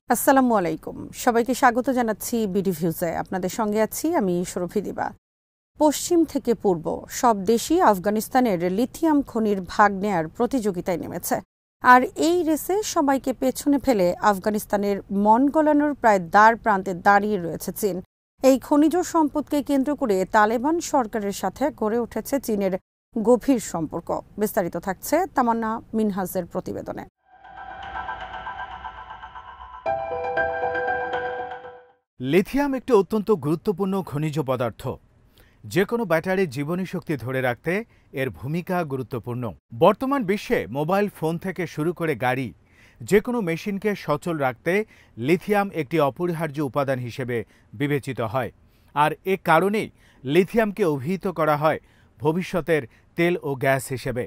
আসসালামু আলাইকুম। সবাইকে স্বাগত জানাচ্ছি বিডি ভিউজে। আপনাদের সঙ্গে আছি আমি সুরভি দিবা। পশ্চিম থেকে পূর্ব সব দেশই আফগানিস্তানের লিথিয়াম খনির ভাগ নেয়ার প্রতিযোগিতায় নেমেছে। আর এই রেসে সবাইকে পেছনে ফেলে আফগানিস্তানের মন গলানোর প্রায় দ্বার প্রান্তে দাঁড়িয়ে রয়েছে চীন। এই খনিজ সম্পদকে কেন্দ্র করে তালেবান সরকারের সাথে গড়ে উঠেছে চীনের গভীর সম্পর্ক। বিস্তারিত থাকছে তামান্না মিনহাজের প্রতিবেদনে। লিথিয়াম একটি অত্যন্ত গুরুত্বপূর্ণ খনিজ পদার্থ। যে কোনো ব্যাটারির জীবনী শক্তি ধরে রাখতে এর ভূমিকা গুরুত্বপূর্ণ। বর্তমান বিশ্বে মোবাইল ফোন থেকে শুরু করে গাড়ি, যে কোনো মেশিনকে সচল রাখতে লিথিয়াম একটি অপরিহার্য উপাদান হিসেবে বিবেচিত হয়। আর এ কারণেই লিথিয়ামকে অভিহিত করা হয় ভবিষ্যতের তেল ও গ্যাস হিসেবে।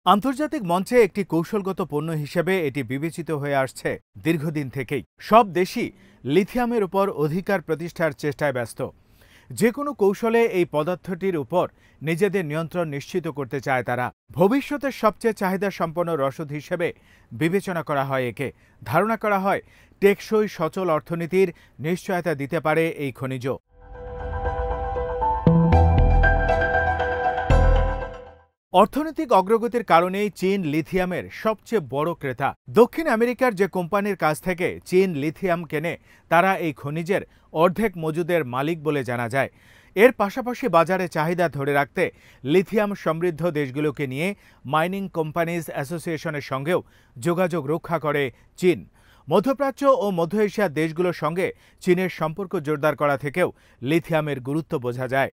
আন্তর্জাতিক মঞ্চে একটি কৌশলগত পণ্য হিসেবে এটি বিবেচিত হয়ে আসছে দীর্ঘদিন থেকেই। সব দেশই লিথিয়ামের উপর অধিকার প্রতিষ্ঠার চেষ্টায় ব্যস্ত। যে কোনো কৌশলে এই পদার্থটির উপর নিজেদের নিয়ন্ত্রণ নিশ্চিত করতে চায় তারা। ভবিষ্যতের সবচেয়ে চাহিদা সম্পন্ন রসদ হিসেবে বিবেচনা করা হয় একে। ধারণা করা হয় টেকসই সচল অর্থনীতির নিশ্চয়তা দিতে পারে এই খনিজ। অর্থনৈতিক অগ্রগতির কারণেই চীন লিথিয়ামের সবচেয়ে বড় ক্রেতা। দক্ষিণ আমেরিকার যে কোম্পানির কাছ থেকে চীন লিথিয়াম কেনে তারা এই খনিজের অর্ধেক মজুদের মালিক বলে জানা যায়। এর পাশাপাশি বাজারে চাহিদা ধরে রাখতে লিথিয়াম সমৃদ্ধ দেশগুলোকে নিয়ে মাইনিং কোম্পানিজ অ্যাসোসিয়েশনের সঙ্গেও যোগাযোগ রক্ষা করে চীন। মধ্যপ্রাচ্য ও মধ্য এশিয়ার দেশগুলোর সঙ্গে চীনের সম্পর্ক জোরদার করা থেকেও লিথিয়ামের গুরুত্ব বোঝা যায়।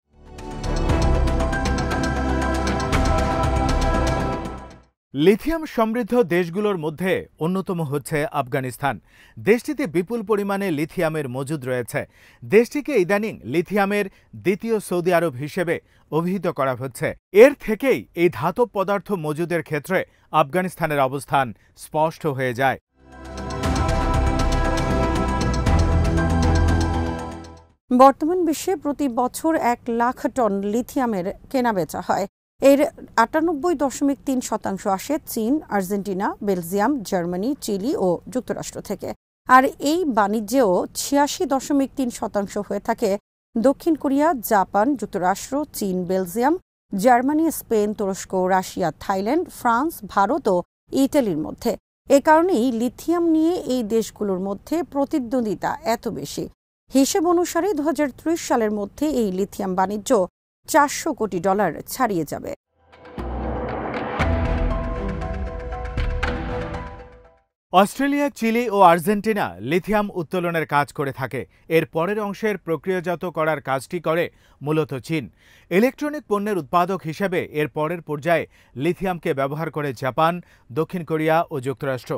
লিথিয়াম সমৃদ্ধ দেশগুলোর মধ্যে অন্যতম হচ্ছে আফগানিস্তান। দেশটিতে বিপুল পরিমাণে লিথিয়ামের মজুদ রয়েছে। দেশটিকে ইদানিং লিথিয়ামের দ্বিতীয় সৌদি আরব হিসেবে অভিহিত করা হচ্ছে। এর থেকেই এই ধাতব পদার্থ মজুদের ক্ষেত্রে আফগানিস্তানের অবস্থান স্পষ্ট হয়ে যায়। বর্তমান বিশ্বে প্রতি বছর 1 লাখ টন লিথিয়ামের কেনাবেচা হয়। এর 98.3% আসে চীন, আর্জেন্টিনা, বেলজিয়াম, জার্মানি, চিলি ও যুক্তরাষ্ট্র থেকে। আর এই বাণিজ্যেও 86.3% হয়ে থাকে দক্ষিণ কোরিয়া, জাপান, যুক্তরাষ্ট্র, চীন, বেলজিয়াম, জার্মানি, স্পেন, তুরস্ক, রাশিয়া, থাইল্যান্ড, ফ্রান্স, ভারত ও ইতালির মধ্যে। এ কারণেই লিথিয়াম নিয়ে এই দেশগুলোর মধ্যে প্রতিদ্বন্দ্বিতা এত বেশি। হিসেব অনুসারে 2030 সালের মধ্যে এই লিথিয়াম বাণিজ্য $400 কোটি ছাড়িয়ে যাবে। অস্ট্রেলিয়া, চিলি ও আর্জেন্টিনা লিথিয়াম উত্তোলনের কাজ করে থাকে। এর পরের অংশের প্রক্রিয়াজাত করার কাজটি করে মূলত চীন। ইলেকট্রনিক পণ্যের উৎপাদক হিসেবে এর পরের পর্যায়ে লিথিয়ামকে ব্যবহার করে জাপান, দক্ষিণ কোরিয়া ও যুক্তরাষ্ট্র।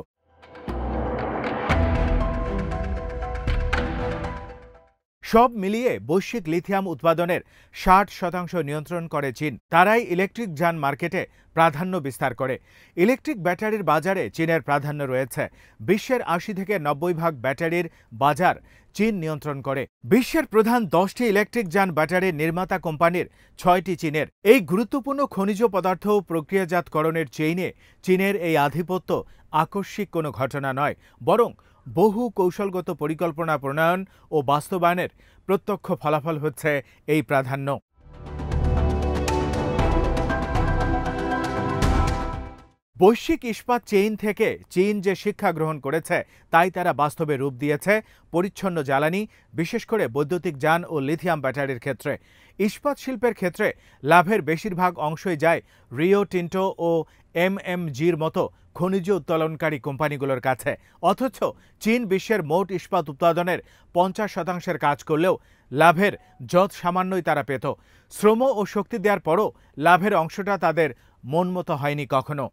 সব মিলিয়ে বৈশ্বিক লিথিয়াম উৎপাদনের 60% নিয়ন্ত্রণ করে চীন। তারাই ইলেকট্রিক যান মার্কেটে প্রাধান্য বিস্তার করে। ইলেকট্রিক ব্যাটারির বাজারে চীনের প্রাধান্য রয়েছে। বিশ্বের 80 থেকে 90% ব্যাটারির বাজার চীন নিয়ন্ত্রণ করে। বিশ্বের প্রধান 10টি ইলেকট্রিক যান ব্যাটারির নির্মাতা কোম্পানির 6টি চীনের। এই গুরুত্বপূর্ণ খনিজ পদার্থ প্রক্রিয়াজাতকরণের চেইনে চীনের এই আধিপত্য আকস্মিক কোনো ঘটনা নয়, বরং বহু কৌশলগত পরিকল্পনা প্রণয়ন ও বাস্তবায়নের প্রত্যক্ষ ফলাফল হচ্ছে এই প্রাধান্য। বৈশ্বিক ইস্পাত চেইন থেকে চীন যে শিক্ষা গ্রহণ করেছে তাই তারা বাস্তবে রূপ দিয়েছে পরিচ্ছন্ন জ্বালানি, বিশেষ করে বৈদ্যুতিক যান ও লিথিয়াম ব্যাটারির ক্ষেত্রে। ইস্পাত শিল্পের ক্ষেত্রে লাভের বেশিরভাগ অংশই যায় রিও টিন্টো ও এমএমজির মতো খনিজ উত্তোলনকারী কোম্পানিগুলোর কাছে। অথচ চীন বিশ্বের মোট ইস্পাত উৎপাদনের 50% কাজ করলেও লাভের যৎ সামান্যই তারা পেত। শ্রম ও শক্তি দেওয়ার পরও লাভের অংশটা তাদের মন মতো হয়নি কখনো।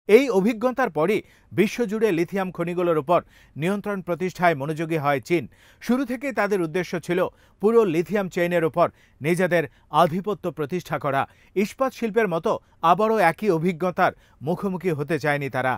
এই অভিজ্ঞতার পরই বিশ্বজুড়ে লিথিয়াম খনিগুলোর উপর নিয়ন্ত্রণ প্রতিষ্ঠায় মনোযোগী হয় চীন। শুরু থেকেই তাদের উদ্দেশ্য ছিল পুরো লিথিয়াম চেইনের উপর নিজেদের আধিপত্য প্রতিষ্ঠা করা। ইস্পাত শিল্পের মতো আবারও একই অভিজ্ঞতার মুখোমুখি হতে চায়নি তারা।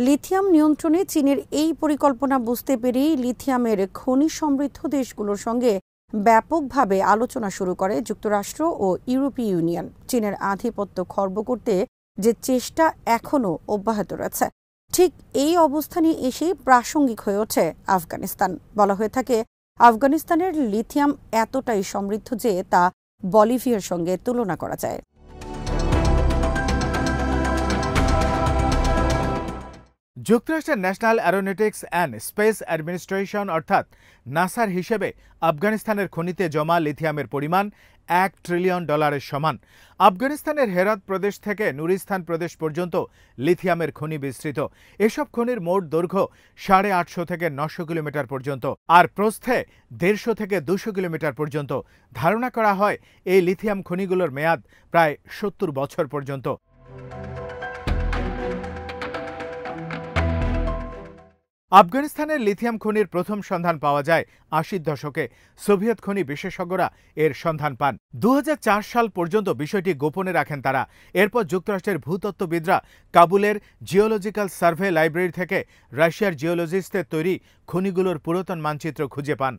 লিথিয়াম নিয়ন্ত্রণে চীনের এই পরিকল্পনা বুঝতে পেরেই লিথিয়ামের খনি সমৃদ্ধ দেশগুলোর সঙ্গে ব্যাপকভাবে আলোচনা শুরু করে যুক্তরাষ্ট্র ও ইউরোপীয় ইউনিয়ন। চীনের আধিপত্য খর্ব করতে যে চেষ্টা এখনও অব্যাহত রয়েছে, ঠিক এই অবস্থানে এসেই প্রাসঙ্গিক হয়ে ওঠে আফগানিস্তান। বলা হয়ে থাকে, আফগানিস্তানের লিথিয়াম এতটাই সমৃদ্ধ যে তা বলিভিয়ার সঙ্গে তুলনা করা যায়। যুক্তরাষ্ট্রের national Aeronautics and space administration অর্থাৎ নাসার হিসেবে আফগানিস্তানের খনিতে জমা লিথিয়ামের পরিমাণ $1 ট্রিলিয়ন সমান। আফগানিস্তানের হেরাত প্রদেশ থেকে নুরিস্তান প্রদেশ পর্যন্ত লিথিয়ামের খনি বিস্তৃত। এসব খনির মোট দৈর্ঘ্য 850 থেকে 900 কিলোমিটার পর্যন্ত, আর প্রস্থে 150 থেকে 200 কিলোমিটার পর্যন্ত। ধারণা করা হয় এই লিথিয়াম খনিগুলোর মেয়াদ প্রায় 70 বছর পর্যন্ত। আফগানিস্তানের লিথিয়াম খনির প্রথম সন্ধান পাওয়া যায় 80-র দশকে। সোভিয়েত খনি বিশেষজ্ঞরা এর সন্ধান পান। 2004 সাল পর্যন্ত বিষয়টি গোপনে রাখেন তারা। এরপর যুক্তরাষ্ট্রের ভূতত্ত্ববিদরা কাবুলের জিওলজিক্যাল সার্ভে লাইব্রেরি থেকে রাশিয়ার জিওলজিস্টদের তৈরি খনিগুলোর পুরাতন মানচিত্র খুঁজে পান।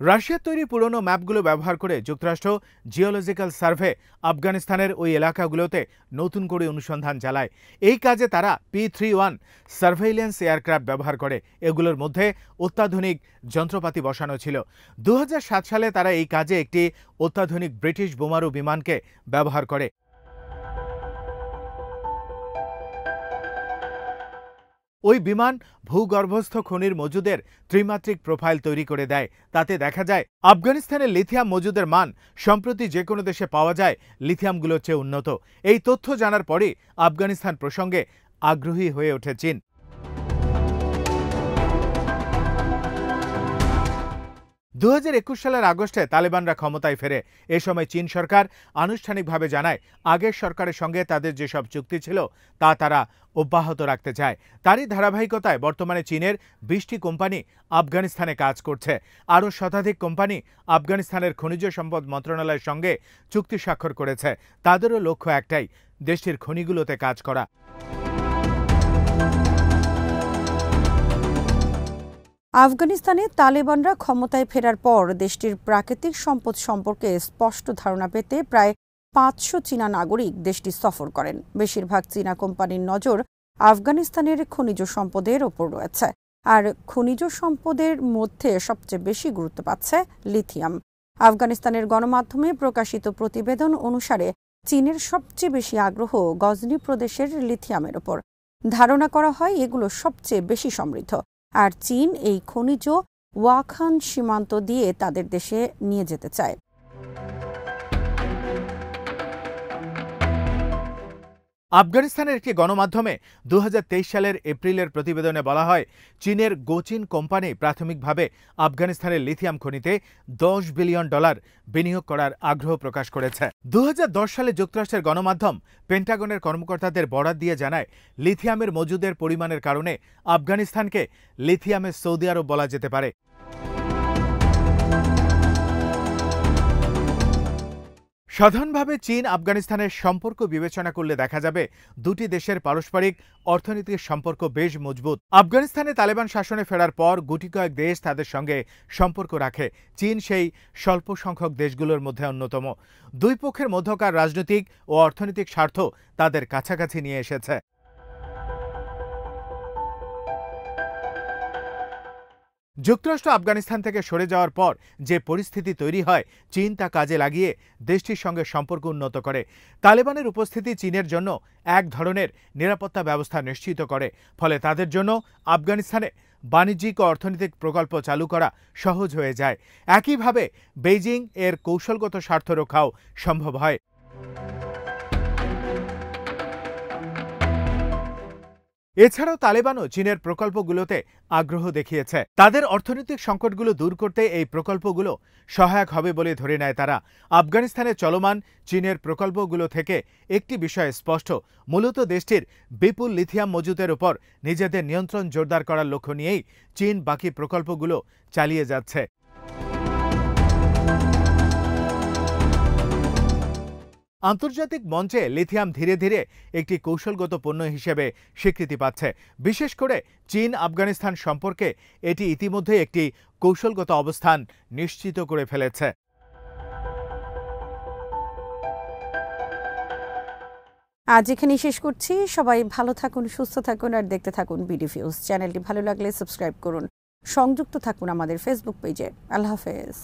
রাশিয়ার তৈরি পুরনো ম্যাপগুলো ব্যবহার করে যুক্তরাষ্ট্র জিওলজিক্যাল সার্ভে আফগানিস্তানের ওই এলাকাগুলোতে নতুন করে অনুসন্ধান চালায়। এই কাজে তারা P-31 সার্ভেইলেন্স এয়ারক্রাফট ব্যবহার করে। এগুলোর মধ্যে অত্যাধুনিক যন্ত্রপাতি বসানো ছিল। 2007 সালে তারা এই কাজে একটি অত্যাধুনিক ব্রিটিশ বোমারু বিমানকে ব্যবহার করে। ওই বিমান ভূগর্ভস্থ খনির মজুদের ত্রিমাত্রিক প্রোফাইল তৈরি করে দেয়। তাতে দেখা যায় আফগানিস্তানের লিথিয়াম মজুদের মান সম্প্রতি যে কোনো দেশে পাওয়া যায় লিথিয়ামগুলোর চেয়ে উন্নত। এই তথ্য জানার পরই আফগানিস্তান প্রসঙ্গে আগ্রহী হয়ে ওঠে চীন। দু 2021 সালের আগস্টে তালেবানরা ক্ষমতায় ফেরে। এ সময় চীন সরকার আনুষ্ঠানিকভাবে জানায় আগের সরকারের সঙ্গে তাদের যেসব চুক্তি ছিল তা তারা অব্যাহত রাখতে চায়। তারই ধারাবাহিকতায় বর্তমানে চীনের 20টি কোম্পানি আফগানিস্তানে কাজ করছে। আরও শতাধিক কোম্পানি আফগানিস্তানের খনিজ সম্পদ মন্ত্রণালয়ের সঙ্গে চুক্তি স্বাক্ষর করেছে। তাদেরও লক্ষ্য একটাই, দেশটির খনিগুলোতে কাজ করা। আফগানিস্তানে তালেবানরা ক্ষমতায় ফেরার পর দেশটির প্রাকৃতিক সম্পদ সম্পর্কে স্পষ্ট ধারণা পেতে প্রায় 500 চীনা নাগরিক দেশটি সফর করেন। বেশিরভাগ চীনা কোম্পানির নজর আফগানিস্তানের খনিজ সম্পদের ওপর রয়েছে, আর খনিজ সম্পদের মধ্যে সবচেয়ে বেশি গুরুত্ব পাচ্ছে লিথিয়াম। আফগানিস্তানের গণমাধ্যমে প্রকাশিত প্রতিবেদন অনুসারে চীনের সবচেয়ে বেশি আগ্রহ গজনি প্রদেশের লিথিয়ামের ওপর। ধারণা করা হয় এগুলো সবচেয়ে বেশি সমৃদ্ধ, আর চীন এই খনিজ ওয়াখান সীমান্ত দিয়ে তাদের দেশে নিয়ে যেতে চায়। আফগানিস্তানের একটি গণমাধ্যমে 2023 সালের এপ্রিলের প্রতিবেদনে বলা হয়, চীনের গোচিন কোম্পানি প্রাথমিকভাবে আফগানিস্তানের লিথিয়াম খনিতে $10 বিলিয়ন বিনিয়োগ করার আগ্রহ প্রকাশ করেছে। 2010 সালে যুক্তরাষ্ট্রের গণমাধ্যম পেন্টাগনের কর্মকর্তাদের বরাত দিয়ে জানায়, লিথিয়ামের মজুদের পরিমাণের কারণে আফগানিস্তানকে লিথিয়ামের সৌদি আরব বলা যেতে পারে। সাধারণভাবে চীন আফগানিস্তানের সম্পর্ক বিবেচনা করলে দেখা যাবে দুটি দেশের পারস্পরিক অর্থনৈতিক সম্পর্ক বেশ মজবুত। আফগানিস্তানে তালেবান শাসনে ফেরার পর গুটি কয়েক দেশ তাদের সঙ্গে সম্পর্ক রাখে। চীন সেই স্বল্প সংখ্যক দেশগুলোর মধ্যে অন্যতম। দুই পক্ষের মধ্যকার রাজনৈতিক ও অর্থনৈতিক স্বার্থ তাদের কাছাকাছি নিয়ে এসেছে। যুক্তরাষ্ট্র আফগানিস্তান থেকে সরে যাওয়ার পর যে পরিস্থিতি তৈরি হয়, চীন তা কাজে লাগিয়ে দেশটির সঙ্গে সম্পর্ক উন্নত করে। তালেবানের উপস্থিতি চীনের জন্য এক ধরনের নিরাপত্তা ব্যবস্থা নিশ্চিত করে। ফলে তাদের জন্য আফগানিস্তানে বাণিজ্যিক ও অর্থনৈতিক প্রকল্প চালু করা সহজ হয়ে যায়। একইভাবে বেইজিং এর কৌশলগত স্বার্থ রক্ষাও সম্ভব হয়। এছাড়াও তালেবানও চীনের প্রকল্পগুলোতে আগ্রহ দেখিয়েছে। তাদের অর্থনৈতিক সংকটগুলো দূর করতে এই প্রকল্পগুলো সহায়ক হবে বলে ধরে নেয় তারা। আফগানিস্তানে চলমান চীনের প্রকল্পগুলো থেকে একটি বিষয় স্পষ্ট, মূলত দেশটির বিপুল লিথিয়াম মজুদের উপর নিজেদের নিয়ন্ত্রণ জোরদার করার লক্ষ্য নিয়েই চীন বাকি প্রকল্পগুলো চালিয়ে যাচ্ছে। আন্তর্জাতিক মঞ্চে লিথিয়াম ধীরে ধীরে একটি কৌশলগত পণ্য হিসেবে স্বীকৃতি পাচ্ছে। বিশেষ করে চীন আফগানিস্তান সম্পর্কে এটি ইতিমধ্যে একটি কৌশলগত অবস্থান নিশ্চিত করে ফেলেছে। আজ এখানেই শেষ করছি। সবাই ভালো থাকুন, সুস্থ থাকুন আর দেখতে থাকুন বিডি ভিউজ। চ্যানেলটি ভালো লাগলে সাবস্ক্রাইব করুন, সংযুক্ত থাকুন আমাদের ফেসবুক পেজে। আল্লাহ হাফেজ।